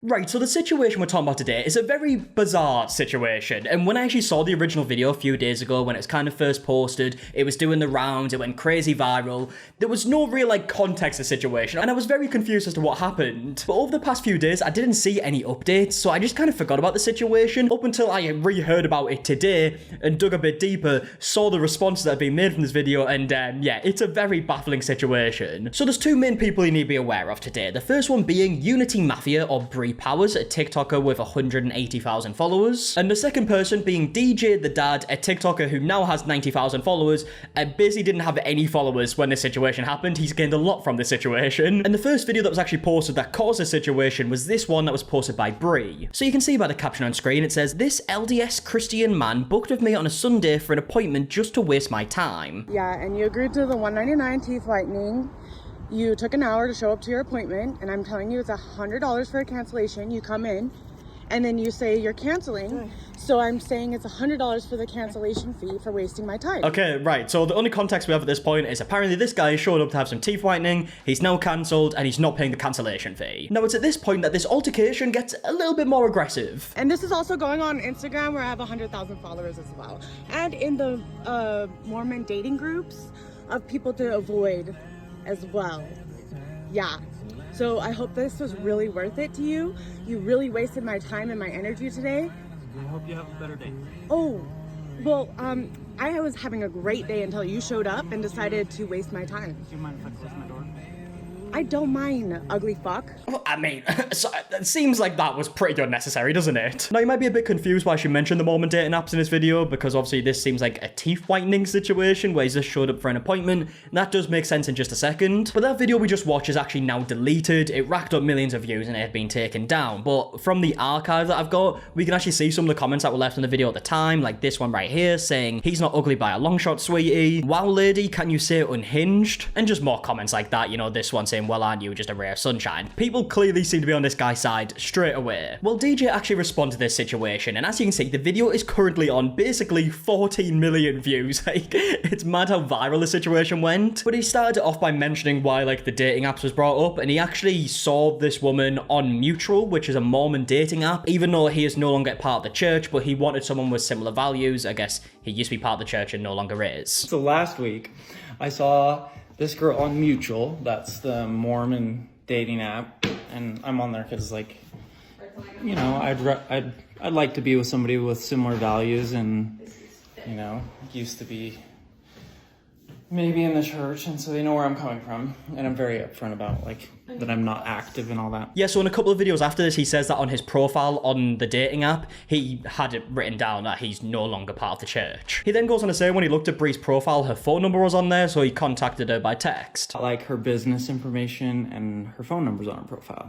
Right, so the situation we're talking about today is a very bizarre situation, and when I actually saw the original video a few days ago when it was kind of first posted, it was doing the rounds, it went crazy viral, there was no real context to the situation, and I was very confused as to what happened. But over the past few days, I didn't see any updates, so I just kind of forgot about the situation, up until I re-heard about it today, and dug a bit deeper, saw the responses that have been made from this video, and yeah, it's a very baffling situation. So there's two main people you need to be aware of today, the first one being unitymafia, or Bre Powers, a TikToker with 180,000 followers, and the second person being deejthedad, a TikToker who now has 90,000 followers and basically didn't have any followers when this situation happened. He's gained a lot from this situation, and the first video that was actually posted that caused the situation was this one that was posted by Bre. So you can see by the caption on screen, it says, "This LDS Christian man booked with me on a Sunday for an appointment just to waste my time." Yeah, and you agreed to the $199 teeth whitening. You took an hour to show up to your appointment, and I'm telling you it's $100 for a cancellation. You come in, and then you say you're canceling, so I'm saying it's $100 for the cancellation fee for wasting my time. Okay, right, so the only context we have at this point is apparently this guy showed up to have some teeth whitening, he's now cancelled, and he's not paying the cancellation fee. Now it's at this point that this altercation gets a little bit more aggressive. And this is also going on Instagram, where I have 100,000 followers as well. And in the Mormon dating groups of people to avoid as well. Yeah. So I hope this was really worth it to you. You really wasted my time and my energy today. I hope you have a better day. Oh, well, I was having a great day until you showed up and decided to waste my time. Do you mind if I close my door? I don't mind, ugly fuck. Well, I mean, so it seems like that was pretty unnecessary, doesn't it? Now, you might be a bit confused why she mentioned the Mormon dating apps in this video, because obviously this seems like a teeth whitening situation where he's just showed up for an appointment. And that does make sense in just a second. But that video we just watched is actually now deleted. It racked up millions of views and it had been taken down. But from the archive that I've got, we can actually see some of the comments that were left in the video at the time, like this one right here saying, "He's not ugly by a long shot, sweetie. Wow, lady, can you say unhinged?" And just more comments like that, you know, this one saying, "Well, aren't you just a ray of sunshine?" People clearly seem to be on this guy's side straight away. Well, DJ actually responded to this situation, and as you can see, the video is currently on basically 14 million views. Like, it's mad how viral the situation went. But he started it off by mentioning why, like, the dating apps was brought up, and he actually saw this woman on Mutual, which is a Mormon dating app, even though he is no longer part of the church, but he wanted someone with similar values. I guess he used to be part of the church and no longer is. So last week, I saw this girl on Mutual, that's the Mormon dating app, and I'm on there because, like, you know, I'd like to be with somebody with similar values, and, you know, used to be maybe in the church, and so they know where I'm coming from, and I'm very upfront about, like, that I'm not active and all that. Yeah, so in a couple of videos after this, he says that on his profile on the dating app, he had it written down that he's no longer part of the church. He then goes on to say when he looked at Bree's profile, her phone number was on there, so he contacted her by text. Like, her business information and her phone number's on her profile.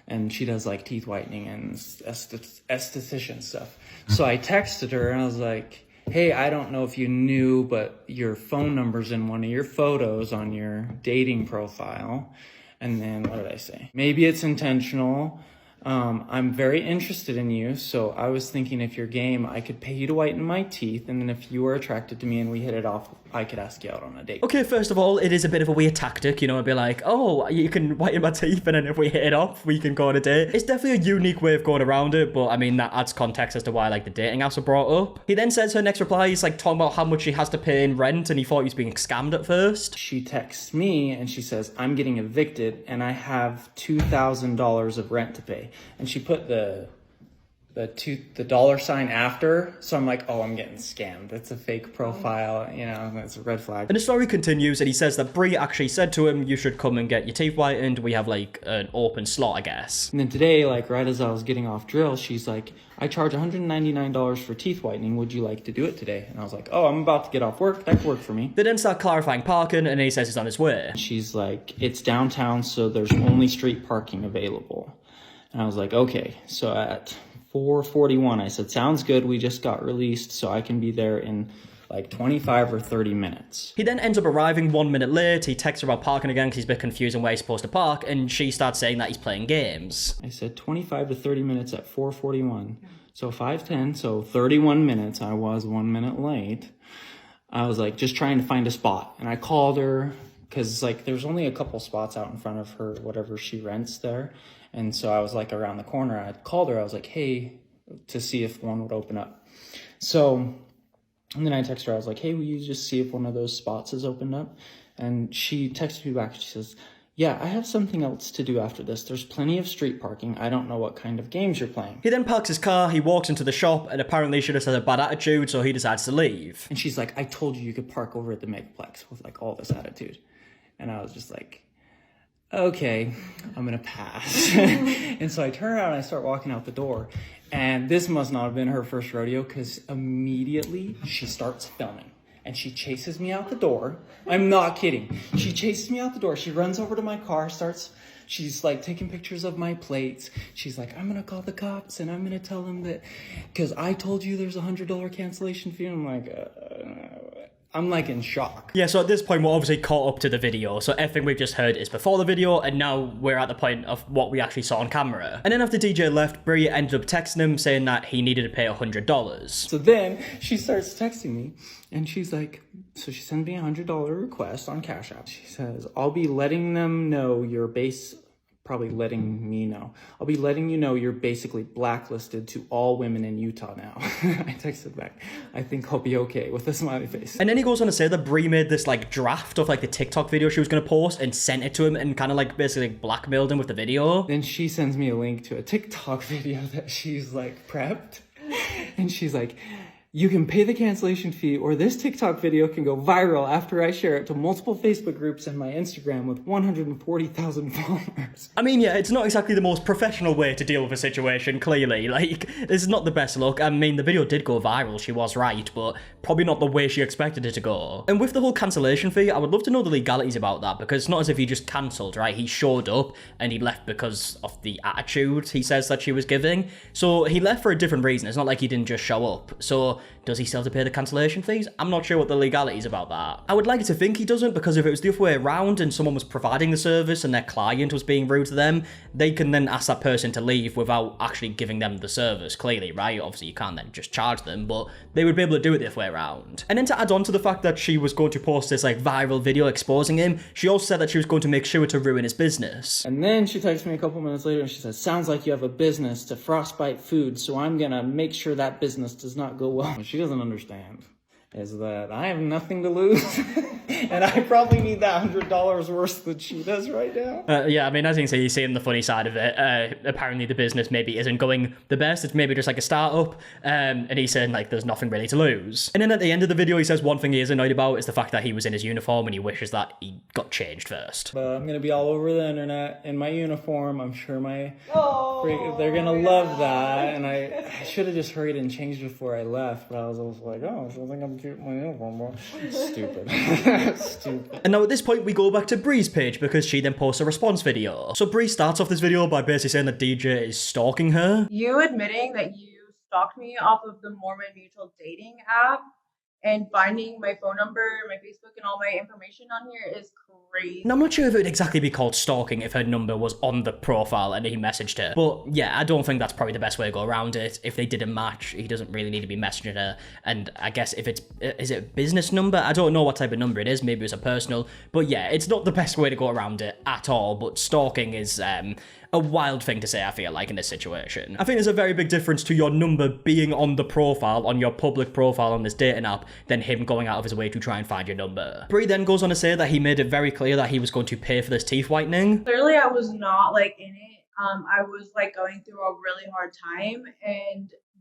And she does, like, teeth whitening and esthetician stuff. So I texted her and I was like, "Hey, I don't know if you knew, but your phone number's in one of your photos on your dating profile." And then, what did I say? "Maybe it's intentional. I'm very interested in you, so I was thinking if you're game, I could pay you to whiten my teeth, and then if you were attracted to me and we hit it off, I could ask you out on a date." Okay, first of all, it is a bit of a weird tactic, you know, I'd be like, "Oh, you can whiten my teeth, and then if we hit it off, we can go on a date." It's definitely a unique way of going around it, but I mean, that adds context as to why, like, the dating apps were brought up. He then says her next reply is, like, talking about how much she has to pay in rent, and he thought he was being scammed at first. She texts me and she says, "I'm getting evicted and I have $2,000 of rent to pay." And she put the dollar sign after, so I'm like, oh, I'm getting scammed. It's a fake profile, you know, that's a red flag. And the story continues, and he says that Bre actually said to him, "You should come and get your teeth whitened. We have, like, an open slot, I guess." And then today, like, right as I was getting off drill, she's like, "I charge $199 for teeth whitening. Would you like to do it today?" And I was like, "Oh, I'm about to get off work. That could work for me." They then start clarifying parking, and he says he's on his way. She's like, "It's downtown, so there's only street parking available." And I was like, okay. So at 4:41, I said, "Sounds good. We just got released, so I can be there in like 25 or 30 minutes. He then ends up arriving 1 minute late. He texts her about parking again because he's a bit confused on where he's supposed to park, and she starts saying that he's playing games. I said 25 to 30 minutes at 4:41. So 5:10, so 31 minutes. I was 1 minute late. I was like just trying to find a spot, and I called her because like there's only a couple spots out in front of her, whatever she rents there. And so I was like around the corner. I called her. I was like, hey, to see if one would open up. So, and then I texted her. I was like, hey, will you just see if one of those spots has opened up? And she texted me back. She says, yeah, I have something else to do after this. There's plenty of street parking. I don't know what kind of games you're playing. He then parks his car, he walks into the shop, and apparently she just has a bad attitude, so he decides to leave. And she's like, I told you could park over at the Megaplex, with like all this attitude. And I was just like, okay, I'm gonna pass. And so I turn around and I start walking out the door. And this must not have been her first rodeo, because immediately she starts filming. And she chases me out the door. I'm not kidding. She chases me out the door. She runs over to my car, she's like taking pictures of my plates. She's like, I'm gonna call the cops and I'm gonna tell them that, because I told you there's $100 cancellation fee. And I'm like in shock. Yeah, so at this point, we're obviously caught up to the video. So everything we've just heard is before the video, and now we're at the point of what we actually saw on camera. And then after DJ left, Bre ended up texting him saying that he needed to pay $100. So then she starts texting me, and she's like, so she sends me a $100 request on Cash App. She says, I'll be letting them know your base, probably letting me know. I'll be letting you know you're basically blacklisted to all women in Utah now. I texted back, I think I'll be okay, with a smiley face. And then he goes on to say that Bre made this like draft of like the TikTok video she was going to post and sent it to him and kind of like basically blackmailed him with the video. Then she sends me a link to a TikTok video that she's like prepped. And she's like, you can pay the cancellation fee, or this TikTok video can go viral after I share it to multiple Facebook groups and my Instagram with 140,000 followers. I mean, yeah, it's not exactly the most professional way to deal with a situation, clearly. Like, this is not the best look. I mean, the video did go viral, she was right, but probably not the way she expected it to go. And with the whole cancellation fee, I would love to know the legalities about that, because it's not as if he just cancelled, right? He showed up and he left because of the attitude he says that she was giving. So he left for a different reason. It's not like he didn't just show up. So does he still have to pay the cancellation fees? I'm not sure what the legalities about that. I would like to think he doesn't, because if it was the other way around and someone was providing the service and their client was being rude to them, they can then ask that person to leave without actually giving them the service, clearly, right? Obviously, you can't then just charge them, but they would be able to do it the other way around. And then to add on to the fact that she was going to post this like viral video exposing him, she also said that she was going to make sure to ruin his business. And then she texts me a couple minutes later and she says, sounds like you have a business to frostbite food, so I'm gonna make sure that business does not go well. What she doesn't understand is that I have nothing to lose. And I probably need that $100 worse than she does right now. Yeah, I mean, as you can see, he's seeing the funny side of it. Apparently the business maybe isn't going the best. It's maybe just like a startup. And he's saying like there's nothing really to lose. And then at the end of the video, he says one thing he is annoyed about is the fact that he was in his uniform and he wishes that he got changed first. I'm gonna be all over the internet in my uniform. I'm sure they're gonna love that. And I should have just hurried and changed before I left, but I was also like, oh, I think I'm cute in my uniform, bro. Stupid. Stupid. And now at this point, we go back to Bree's page because she then posts a response video. So Bree starts off this video by basically saying that DJ is stalking her. You admitting that you stalked me off of the Mormon mutual dating app and finding my phone number, my Facebook, and all my information on here is crazy. Now, I'm not sure if it would exactly be called stalking if her number was on the profile and he messaged her. But yeah, I don't think that's probably the best way to go around it. If they did a match, he doesn't really need to be messaging her. And I guess if is it a business number? I don't know what type of number it is. Maybe it's a personal. But yeah, it's not the best way to go around it at all. But stalking is a wild thing to say, I feel like, in this situation. I think there's a very big difference to your number being on the profile, on your public profile on this dating app, than him going out of his way to try and find your number. Bre then goes on to say that he made it very clear that he was going to pay for this teeth whitening. Clearly, I was not like in it. I was like going through a really hard time,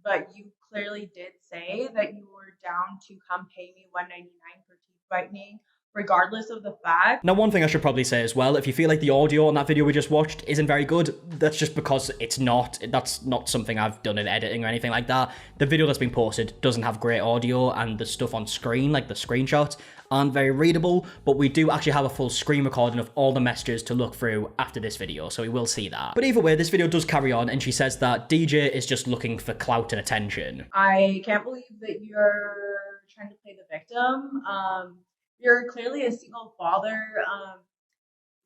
but you clearly did say that you were down to come pay me $199 for teeth whitening, regardless of the fact. Now, one thing I should probably say as well, if you feel like the audio on that video we just watched isn't very good, that's just because it's not. That's not something I've done in editing or anything like that. The video that's been posted doesn't have great audio, and the stuff on screen, like the screenshots, aren't very readable, but we do actually have a full screen recording of all the messages to look through after this video, so we will see that. But either way, this video does carry on, and she says that DJ is just looking for clout and attention. I can't believe that you're trying to play the victim. You're clearly a single father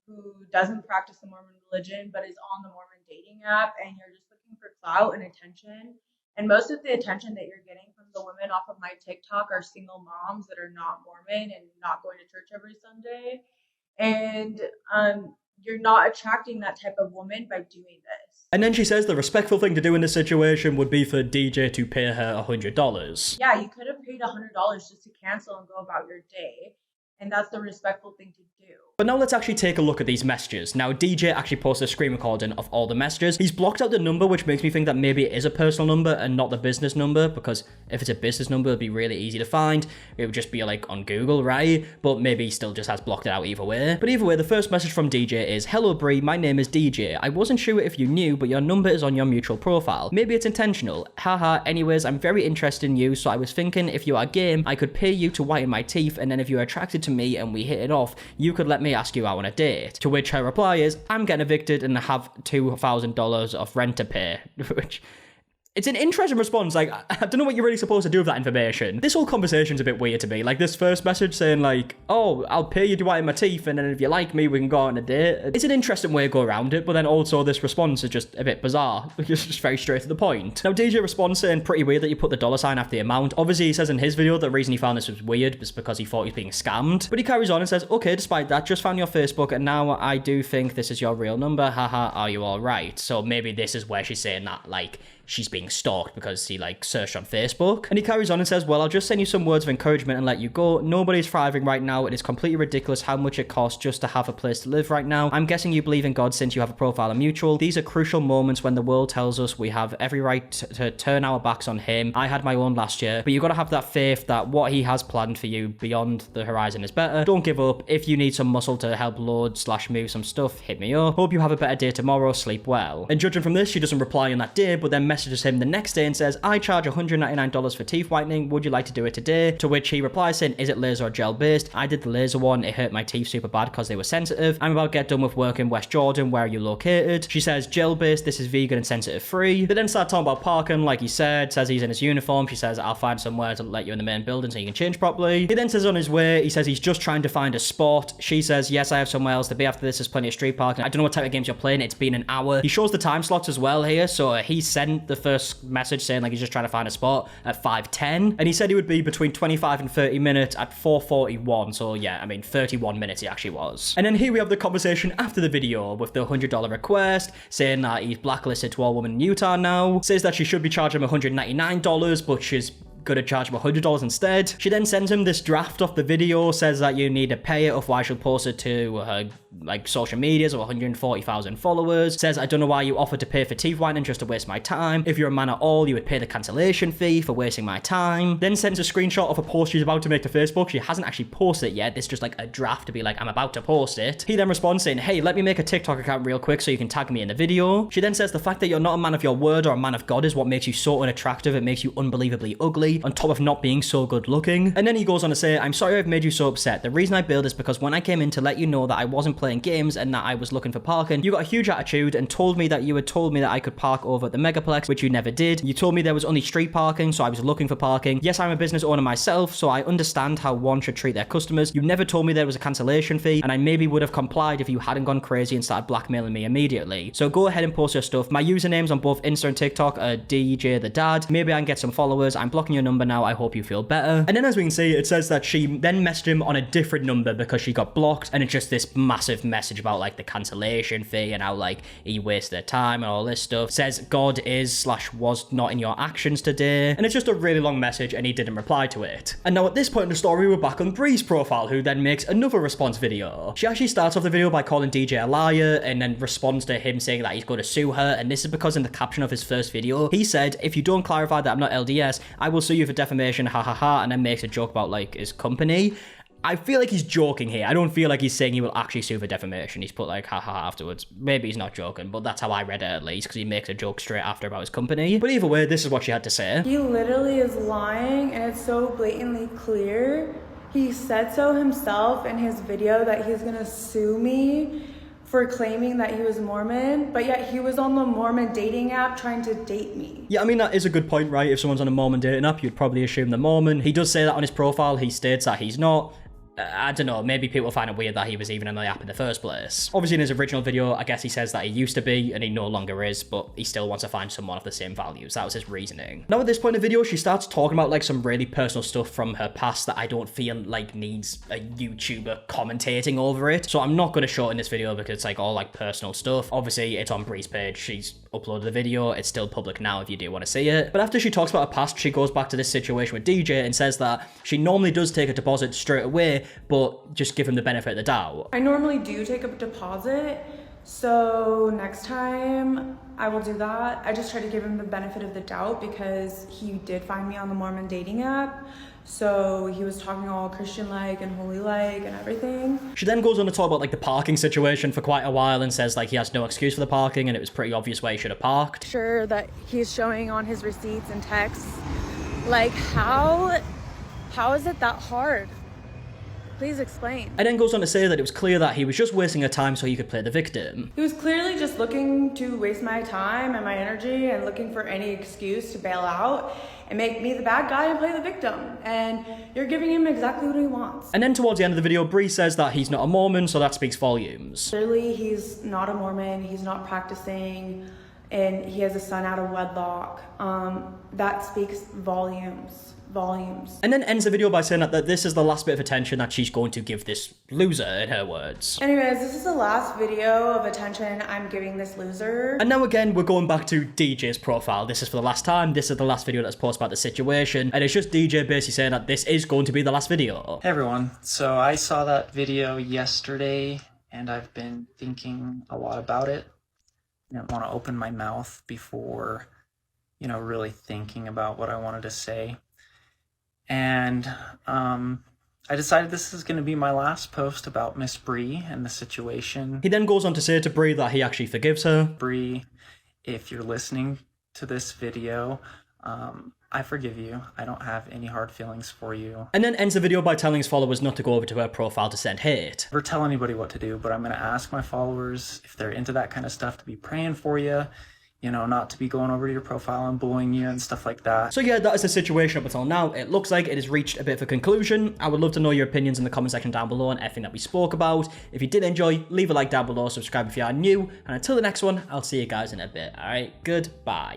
who doesn't practice the Mormon religion, but is on the Mormon dating app, and you're just looking for clout and attention. And most of the attention that you're getting from the women off of my TikTok are single moms that are not Mormon and not going to church every Sunday. And you're not attracting that type of woman by doing this. And then she says the respectful thing to do in this situation would be for DJ to pay her $100. Yeah, you could have paid $100 just to cancel and go about your day. And that's the respectful thing to do. But now let's actually take a look at these messages. Now, DJ actually posted a screen recording of all the messages. He's blocked out the number, which makes me think that maybe it is a personal number and not the business number, because if it's a business number, it'd be really easy to find. It would just be like on Google, right? But maybe he still just has blocked it out either way. But either way, the first message from DJ is, "Hello Bre, my name is DJ. I wasn't sure if you knew, but your number is on your mutual profile. Maybe it's intentional. Haha, anyways, I'm very interested in you, so I was thinking if you are game, I could pay you to whiten my teeth, and then if you're attracted to me and we hit it off, you could let me ask you out on a date." To which her reply is, "I'm getting evicted and I have $2,000 of rent to pay." Which, it's an interesting response. Like, I don't know what you're really supposed to do with that information. This whole conversation's a bit weird to me. Like, this first message saying like, "Oh, I'll pay you to whiten my teeth, and then if you like me, we can go out on a date." It's an interesting way to go around it, but then also this response is just a bit bizarre. It's just very straight to the point. Now, DJ responds saying, "Pretty weird that you put the $ after the amount." Obviously, he says in his video the reason he found this was weird was because he thought he was being scammed. But he carries on and says, "Okay, despite that, just found your Facebook, and now I do think this is your real number. Haha, are you alright?" So maybe this is where she's saying that, like, she's being stalked because he like searched on Facebook. And he carries on and says, "Well, I'll just send you some words of encouragement and let you go. Nobody's thriving right now. It is completely ridiculous how much it costs just to have a place to live right now. I'm guessing you believe in God since you have a profile on mutual. These are crucial moments when the world tells us we have every right to turn our backs on him. I had my own last year, but you got to have that faith that what he has planned for you beyond the horizon is better. Don't give up. If you need some muscle to help load/move some stuff, hit me up. Hope you have a better day tomorrow. Sleep well." And judging from this, she doesn't reply on that day, but then messages him the next day and says, "I charge $199 for teeth whitening. Would you like to do it today?" To which he replies saying, "Is it laser or gel based? I did the laser one. It hurt my teeth super bad because they were sensitive. I'm about to get done with work in West Jordan. Where are you located?" She says, "Gel based. This is vegan and sensitive free." They then start talking about parking, like he says he's in his uniform. She says, "I'll find somewhere to let you in the main building so you can change properly." He then says on his way, he says he's just trying to find a spot. She says, "Yes, I have somewhere else to be after this. There's plenty of street parking. I don't know what type of games you're playing. It's been an hour." He shows the time slots as well here. So he sent the first message saying like he's just trying to find a spot at 5:10, and he said he would be between 25 and 30 minutes at 4:41. So yeah, I mean 31 minutes he actually was. And then here we have the conversation after the video with the $100 request, saying that he's blacklisted to all women in Utah now, says that she should be charging him $199, but she's gonna charge him $100 instead. She then sends him this draft of the video, says that you need to pay it, otherwise she'll post it to her like social medias of 140,000 followers. Says, "I don't know why you offered to pay for teeth whitening just to waste my time. If you're a man at all, you would pay the cancellation fee for wasting my time." Then sends a screenshot of a post she's about to make to Facebook. She hasn't actually posted it yet. It's just like a draft to be like, "I'm about to post it." He then responds saying, "Hey, let me make a TikTok account real quick so you can tag me in the video." She then says, "The fact that you're not a man of your word or a man of God is what makes you so unattractive. It makes you unbelievably ugly, on top of not being so good looking." And then he goes on to say, "I'm sorry I've made you so upset. The reason I bailed is because when I came in to let you know that I wasn't playing games and that I was looking for parking, you got a huge attitude and told me that you had told me that I could park over at the Megaplex, which you never did. You told me there was only street parking, so I was looking for parking. Yes, I'm a business owner myself, so I understand how one should treat their customers. You never told me there was a cancellation fee, and I maybe would have complied if you hadn't gone crazy and started blackmailing me immediately. So go ahead and post your stuff. My usernames on both Insta and TikTok are deejthedad. Maybe I can get some followers. I'm blocking your number now. I hope you feel better." And then as we can see, it says that she then messaged him on a different number because she got blocked, and it's just this massive message about like the cancellation fee and how like he wasted their time and all this stuff. Says God is/was not in your actions today, and it's just a really long message, and he didn't reply to it. And now at this point in the story, we're back on Bree's profile, who then makes another response video. She actually starts off the video by calling DJ a liar and then responds to him saying that he's going to sue her, and this is because in the caption of his first video he said, "If you don't clarify that I'm not LDS, I will sue you for defamation, ha ha ha," and then makes a joke about like his company. I feel like he's joking here. I don't feel like he's saying he will actually sue for defamation. He's put like haha afterwards. Maybe he's not joking, but that's how I read it at least, because he makes a joke straight after about his company. But either way, this is what she had to say. He literally is lying, and it's so blatantly clear. He said so himself in his video that he's gonna sue me for claiming that he was Mormon, but yet he was on the Mormon dating app trying to date me. Yeah, I mean, that is a good point, right? If someone's on a Mormon dating app, you'd probably assume they're Mormon. He does say that on his profile. He states that he's not. I don't know, maybe people find it weird that he was even on the app in the first place. Obviously in his original video, I guess he says that he used to be and he no longer is, but he still wants to find someone of the same values. That was his reasoning. Now at this point in the video, she starts talking about like some really personal stuff from her past that I don't feel like needs a YouTuber commentating over it. So I'm not going to show it in this video because it's like all like personal stuff. Obviously it's on Bree's page. She's uploaded the video. It's still public now if you do want to see it. But after she talks about her past, she goes back to this situation with DJ and says that she normally does take a deposit straight away, but just give him the benefit of the doubt. I normally do take a deposit, so next time I will do that. I just try to give him the benefit of the doubt because he did find me on the Mormon dating app. So he was talking all Christian-like and holy-like and everything. She then goes on to talk about like the parking situation for quite a while and says like he has no excuse for the parking and it was pretty obvious where he should have parked. Sure that he's showing on his receipts and texts. Like how is it that hard? Please explain. And then goes on to say that it was clear that he was just wasting her time so he could play the victim. He was clearly just looking to waste my time and my energy and looking for any excuse to bail out and make me the bad guy and play the victim. And you're giving him exactly what he wants. And then towards the end of the video, Bre says that he's not a Mormon, so that speaks volumes. Clearly, he's not a Mormon, he's not practicing, and he has a son out of wedlock. That speaks volumes. And then ends the video by saying that this is the last bit of attention that she's going to give this loser, in her words. Anyways, this is the last video of attention I'm giving this loser. And now again, we're going back to DJ's profile. This is for the last time. This is the last video that's posted about the situation. And it's just DJ basically saying that this is going to be the last video. Hey everyone, so I saw that video yesterday and I've been thinking a lot about it. I didn't want to open my mouth before, you know, really thinking about what I wanted to say. And I decided this is going to be my last post about Miss Bre and the situation. He then goes on to say to Bre that he actually forgives her. Bre, if you're listening to this video, I forgive you. I don't have any hard feelings for you. And then ends the video by telling his followers not to go over to her profile to send hate. Never tell anybody what to do, but I'm going to ask my followers, if they're into that kind of stuff, to be praying for you. You know, not to be going over to your profile and bullying you and stuff like that. So yeah, that is the situation up until now. It looks like it has reached a bit of a conclusion. I would love to know your opinions in the comment section down below on everything that we spoke about. If you did enjoy, leave a like down below, subscribe if you are new, and until the next one, I'll see you guys in a bit. Alright, goodbye.